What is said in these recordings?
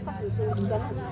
bukas susunod ka na.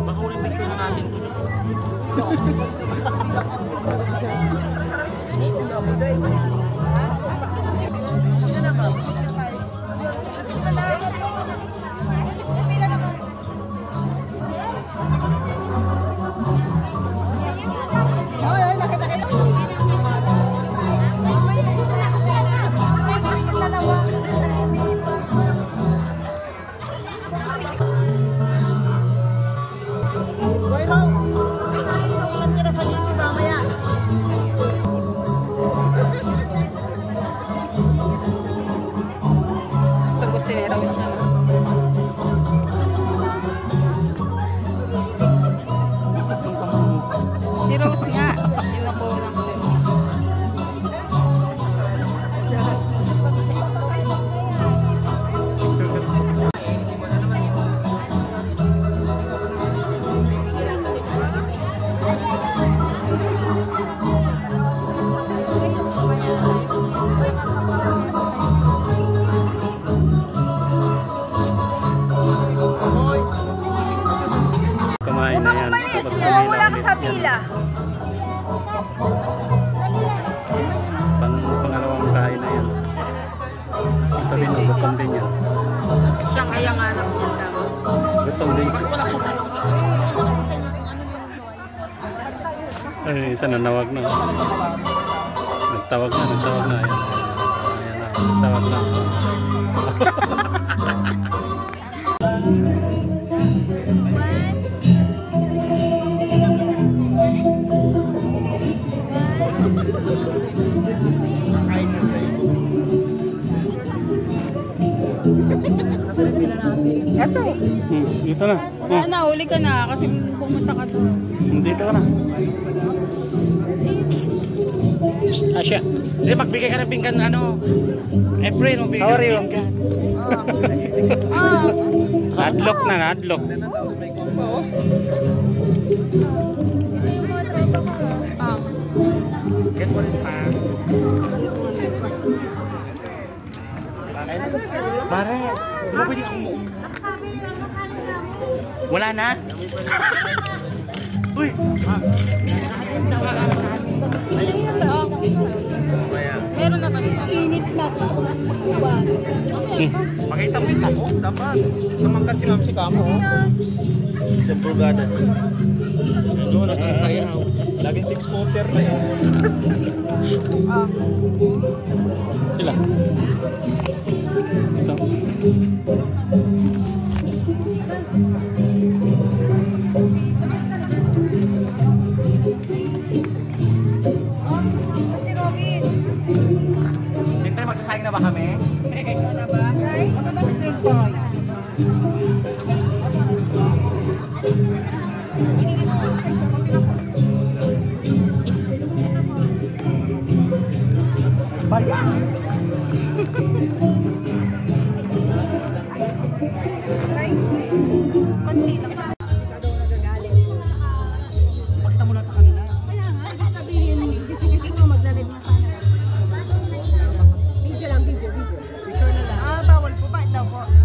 Mahuli picture na natin dito. Wala ka sa pila. Pangalawang kain na yan. Ito rin, gutom din yan. Siya kaya nga lang yan lang. Gutom din. Ay, isa nanawag na. Nagtawag na. Ayan na, nagtawag na. Ito. Dito na. Wala na, huli ka na kasi pumunta ka doon. Dito ka na. Asya. Hindi, magbigay ka ng pinggan, ano? April, magbigay ka ng pinggan. Nadlock na, nadlock. Get mo rin pa. Pare, di ba pwede kong umuwi? Wala na? Uy! Meron na ba siya? Init na. Pakita mo ito. Oh, dapat. Samangkat si Ma'am si Kamo. Sa Brugada. Doon nagkasayaw. Laging 6-footer na yun. Sila. Ito.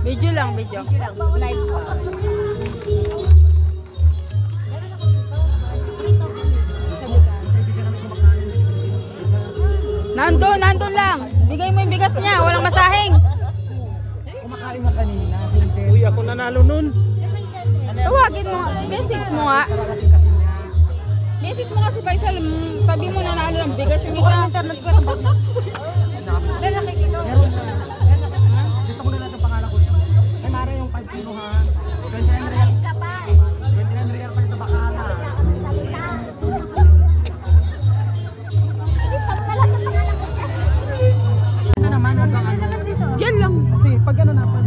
Video lang, video. Nandun lang. Bigay mo yung bigas niya, walang masahing. Kumakain na kanina. Uy, ako nanalo nun. Tawagin mo, message mo nga. Message mo nga si Faisal, sabi mo nanalo ng bigas yung isa. Gusto ko na lang ang pangalan ko. Ay, Mara yung 5 kilo ha. 29 real. 29 real pa ito bakala. Ano naman, huwag kang ano. Diyan lang. Kasi pag ano naman,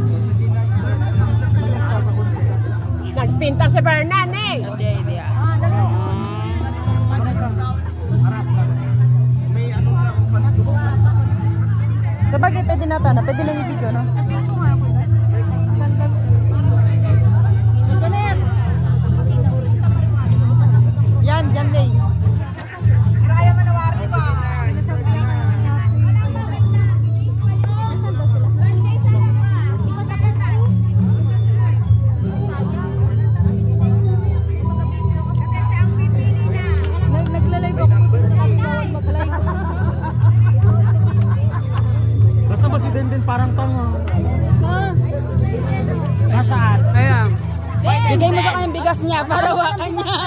nagpinta si Bernan eh. Hindi. Sabagay, pwede na tana. Pwede lang yung video, no? Yan, Lay. Kaya manawari ba? Naglalay ko. Sabi bawal mag-live. Basta ba si Denden parang tanga? Nasaan? Ayan. Bigay mo sa kanyang bigas niya para wakan niya.